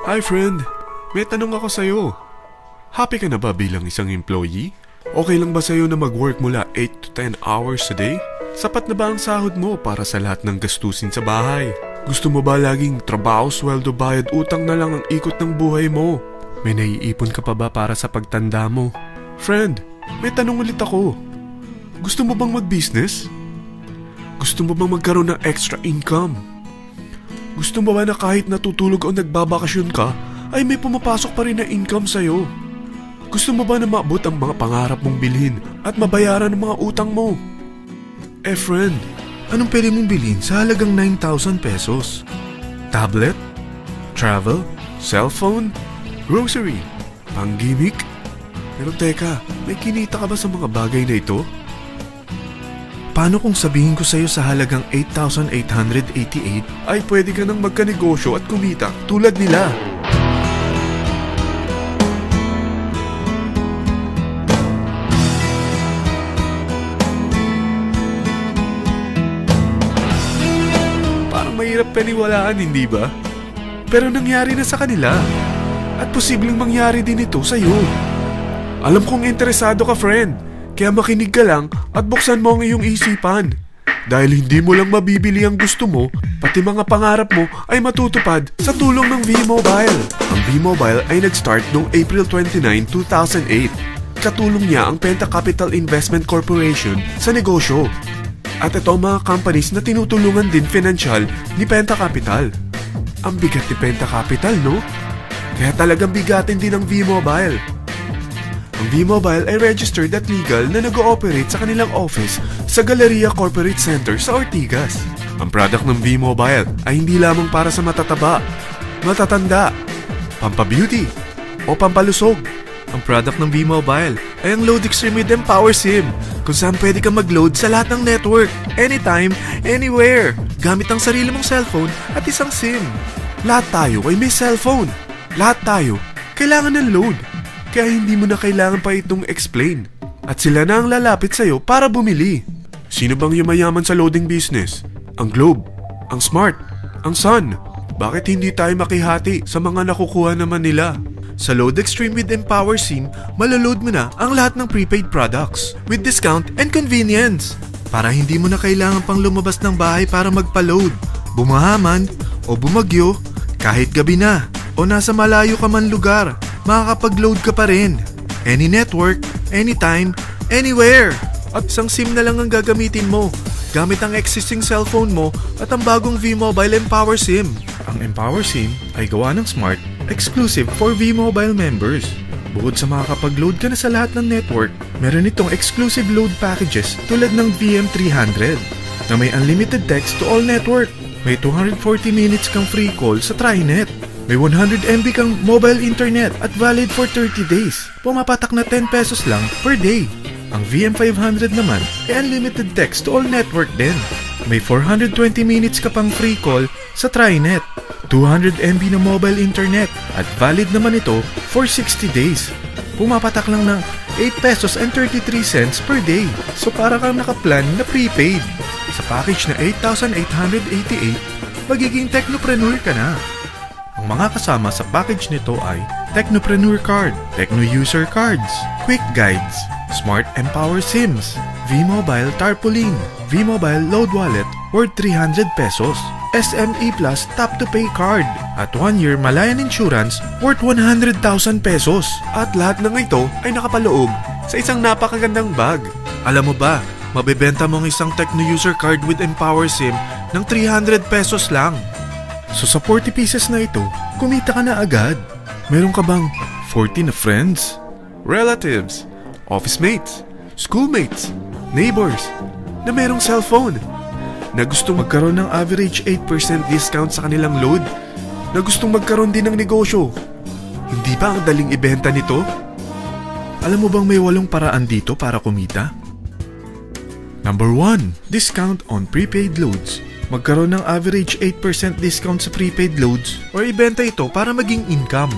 Hi friend, may tanong ako sa'yo. Happy ka na ba bilang isang employee? Okay lang ba sa'yo na mag-work mula 8 to 10 hours a day? Sapat na ba ang sahod mo para sa lahat ng gastusin sa bahay? Gusto mo ba laging trabaho, sweldo, bayad, utang na lang ang ikot ng buhay mo? May naiipon ka pa ba para sa pagtanda mo? Friend, may tanong ulit ako. Gusto mo bang mag-business? Gusto mo bang magkaroon ng extra income? Gusto mo ba na kahit natutulog o nagbabakasyon ka, ay may pumapasok pa rin na income sa'yo? Gusto mo ba na maabot ang mga pangarap mong bilhin at mabayaran ang mga utang mo? Friend, anong pwede mong bilhin sa halagang 9,000 pesos? Tablet? Travel? Cellphone? Grocery? Pang-gimmick? Pero teka, may kinita ka ba sa mga bagay na ito? Paano kung sabihin ko sa'yo sa halagang 8,888 ay pwede ka nang magkanegosyo at kumita tulad nila? Parang mahirap paniwalaan, hindi ba? Pero nangyari na sa kanila. At posibleng mangyari din ito sa'yo. Alam kong interesado ka, friend. Kaya makinig ka lang at buksan mo ang iyong isipan. Dahil hindi mo lang mabibili ang gusto mo, pati mga pangarap mo ay matutupad sa tulong ng V-Mobile. Ang V-Mobile ay nag-start noong April 29, 2008. Katulong niya ang Penta Capital Investment Corporation sa negosyo. At ito ang mga companies na tinutulungan din financial ni Penta Capital. Ang bigat ni Penta Capital, no? Kaya talagang bigatin din ang V-Mobile. Ang V-Mobile ay registered at legal na nag-ooperate sa kanilang office sa Galleria Corporate Center sa Ortigas. Ang product ng V-Mobile ay hindi lamang para sa matataba, matatanda, pampabeauty, o pampalusog. Ang product ng V-Mobile ay ang Load Extreme with Empower SIM, kung saan pwede kang mag-load sa lahat ng network, anytime, anywhere, gamit ang sarili mong cellphone at isang SIM. Lahat tayo ay may cellphone. Lahat tayo kailangan ng load. Kaya hindi mo na kailangan pa itong explain. At sila na ang lalapit sa'yo para bumili. Sino bang yumayaman sa loading business? Ang Globe, ang Smart, ang Sun. Bakit hindi tayo makihati sa mga nakukuha naman nila? Sa Load Extreme with Empower SIM, malaload mo na ang lahat ng prepaid products with discount and convenience. Para hindi mo na kailangan pang lumabas ng bahay para magpa-load. Bumahaman o bumagyo, kahit gabi na o nasa malayo ka man lugar, makakapag-load ka pa rin. Any network, anytime, anywhere. At isang SIM na lang ang gagamitin mo gamit ang existing cellphone mo at ang bagong V-Mobile Empower SIM. Ang Empower SIM ay gawa ng Smart, exclusive for V-Mobile members. Bukod sa makakapag-load ka na sa lahat ng network, meron itong exclusive load packages tulad ng VM300 na may unlimited text to all network. May 240 minutes kang free call sa TriNet. May 100 MB kang mobile internet at valid for 30 days. Pumapatak na 10 pesos lang per day. Ang VM500 naman ay unlimited text to all network din. May 420 minutes ka pang free call sa TriNet. 200 MB na mobile internet at valid naman ito for 60 days. Pumapatak lang ng 8 pesos and 33 cents per day. So para kang nakaplan na prepaid. Sa package na 8,888, magiging technopreneur ka na. Ang mga kasama sa package nito ay Technopreneur Card, Techno User Cards, Quick Guides, Smart Empower SIMs, V-Mobile Tarpaulin, V-Mobile Load Wallet worth 300 pesos, SME Plus Tap to Pay Card, at 1-year Malayan Insurance worth 100,000 pesos. At lahat ng ito ay nakapaloob sa isang napakagandang bag. Alam mo ba, mabebenta mo ang isang Techno User Card with Empower SIM ng 300 pesos lang. So sa 40 pieces na ito, kumita ka na agad. Meron ka bang 40 na friends, relatives, office mates, schoolmates, neighbors na merong cellphone, na gustong magkaroon ng average 8% discount sa kanilang load, na gustong magkaroon din ng negosyo? Hindi ba ang daling ibenta nito? Alam mo bang may 8 paraan dito para kumita? Number 1, discount on prepaid loads. Magkaroon ng average 8% discount sa prepaid loads o ibenta ito para maging income.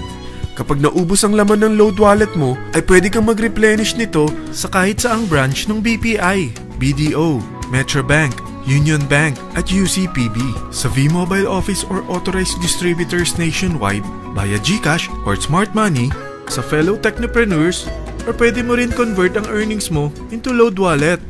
Kapag naubos ang laman ng load wallet mo, ay pwede kang mag-replenish nito sa kahit saang branch ng BPI, BDO, Metrobank, Union Bank at UCPB, sa V-Mobile office or authorized distributors nationwide, via GCash or Smart Money, sa fellow technopreneurs, or pwede mo rin convert ang earnings mo into load wallet.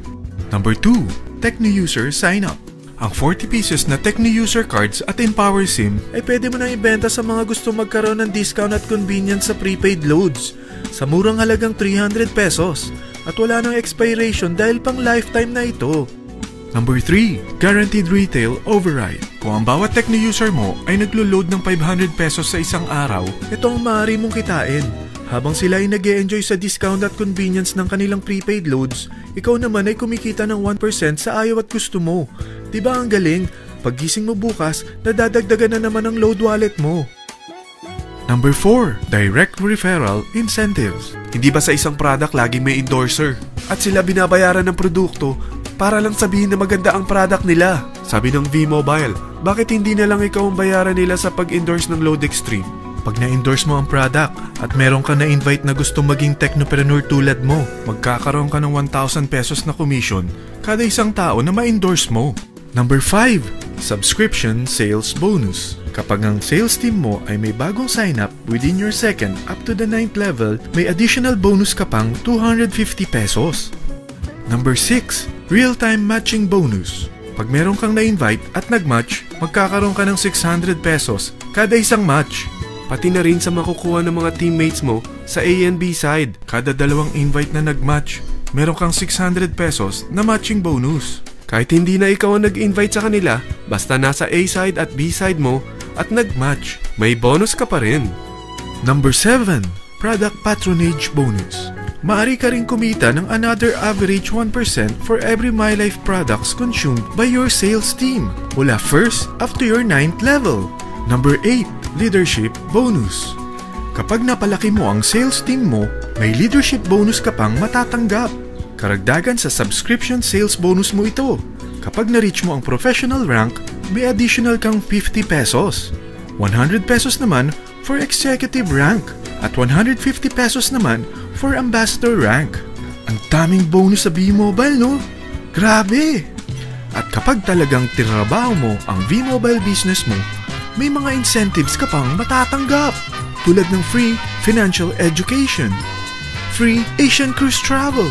Number 2, Tecno User Sign Up. Ang 40 pesos na Tecno User Cards at Empower SIM ay pwede mo na ibenta sa mga gusto magkaroon ng discount at convenience sa prepaid loads sa murang halagang 300 pesos at wala nang expiration dahil pang lifetime na ito. Number 3, Guaranteed Retail Override. Kung ang bawat Tecno user mo ay naglo-load ng 500 pesos sa isang araw, ito ang maaari mong kitain. Habang sila ay nag-e-enjoy sa discount at convenience ng kanilang prepaid loads, ikaw naman ay kumikita ng 1% sa ayaw at gusto mo. Diba ang galing? Paggising mo bukas, nadadagdagan na naman ang load wallet mo. Number 4, Direct Referral Incentives. Hindi ba sa isang product laging may endorser? At sila binabayaran ng produkto para lang sabihin na maganda ang product nila. Sabi ng V-Mobile, bakit hindi na lang ikaw ang bayaran nila sa pag-endorse ng Load Extreme? Pag na-endorse mo ang product at meron ka na-invite na gusto maging technopreneur tulad mo, magkakaroon ka ng 1,000 pesos na commission kada isang tao na ma-endorse mo. Number 5, Subscription Sales Bonus. Kapag ang sales team mo ay may bagong sign-up within your second up to the 9th level, may additional bonus ka pang 250 pesos. Number 6, Real-Time Matching Bonus. Pag meron kang na-invite at nag-match, magkakaroon ka ng 600 pesos kada isang match. Pati na rin sa makukuha ng mga teammates mo sa A and B side. Kada dalawang invite na nag-match, meron kang 600 pesos na matching bonus. Kahit hindi na ikaw ang nag-invite sa kanila, basta nasa A side at B side mo at nag-match, may bonus ka pa rin. Number 7, Product Patronage Bonus. Maaari ka rin kumita ng another average 1% for every MyLife products consumed by your sales team mula 1st up to your 9th level. Number 8, Leadership Bonus. Kapag napalaki mo ang sales team mo, may leadership bonus ka pang matatanggap. Karagdagan sa subscription sales bonus mo ito. Kapag na-reach mo ang professional rank, may additional kang 50 pesos. 100 pesos naman for executive rank at 150 pesos naman for ambassador rank. Ang daming bonus sa V-Mobile, no? Grabe! At kapag talagang tinrabaho mo ang V-Mobile business mo, may mga incentives ka pang matatanggap tulad ng free financial education, free Asian cruise travel,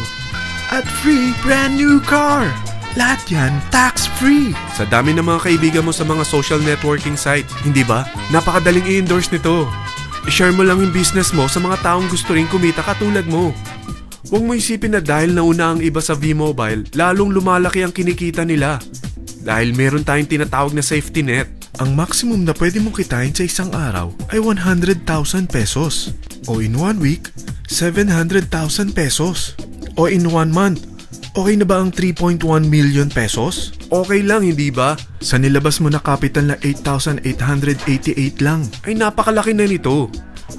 at free brand new car. Lahat yan tax-free. Sa dami ng mga kaibigan mo sa mga social networking sites, hindi ba? Napakadaling i-endorse nito. I-share mo lang yung business mo sa mga taong gusto rin kumita katulad mo. Huwag mo isipin na dahil nauna ang iba sa V-Mobile, lalong lumalaki ang kinikita nila. Dahil meron tayong tinatawag na safety net. Ang maximum na pwede mong kitain sa isang araw ay 100,000 pesos. O in 1 week, 700,000 pesos. O in 1 month, okay na ba ang 3.1 million pesos? Okay lang, hindi ba? Sa nilabas mo na capital na 8,888 lang, ay napakalaki na nito.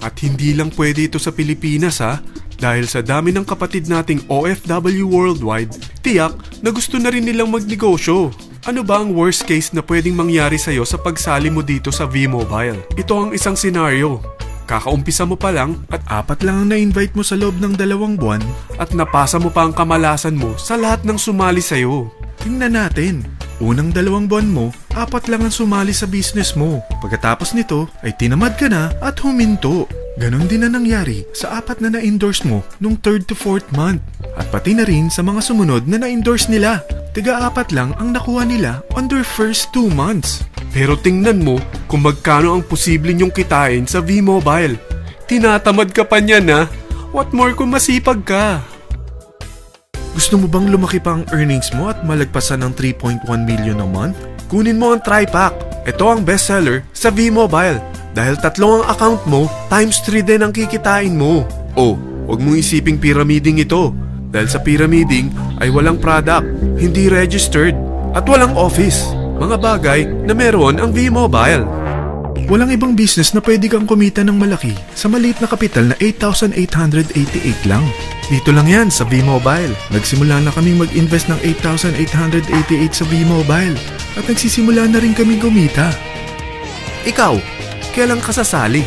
At hindi lang pwede ito sa Pilipinas ha, dahil sa dami ng kapatid nating OFW worldwide, tiyak na gusto na rin nilang magnegosyo. Ano ba ang worst case na pwedeng mangyari sa'yo sa pagsali mo dito sa V-Mobile? Ito ang isang senaryo. Kakaumpisa mo pa lang at 4 lang ang na-invite mo sa loob ng 2 buwan at napasa mo pa ang kamalasan mo sa lahat ng sumali sa'yo. Tingnan natin. Unang 2 buwan mo, 4 lang ang sumali sa business mo. Pagkatapos nito ay tinamad ka na at huminto. Ganon din na nangyari sa 4 na na-endorse mo nung 3rd to 4th month. At pati na rin sa mga sumunod na na-endorse nila. Tiga-4 lang ang nakuha nila on their first 2 months. Pero tingnan mo kung magkano ang posible nyong kitain sa V-Mobile. Tinatamad ka pa niyan ha? What more kung masipag ka? Gusto mo bang lumaki pa ang earnings mo at malagpasan ng 3.1 million a month? Kunin mo ang TriPack. Ito ang bestseller sa V-Mobile. Dahil 3 ang account mo, times 3 din ang kikitain mo. Oh, huwag mong isiping pyramiding ito. Dahil sa pyramiding ay walang product, hindi registered, at walang office. Mga bagay na meron ang V-Mobile. Walang ibang business na pwede kang kumita ng malaki sa maliit na kapital na 8,888 lang. Dito lang yan sa V-Mobile. Nagsimula na kaming mag-invest ng 8,888 sa V-Mobile at nagsisimula na rin kaming kumita. Ikaw, kailan ka sasali?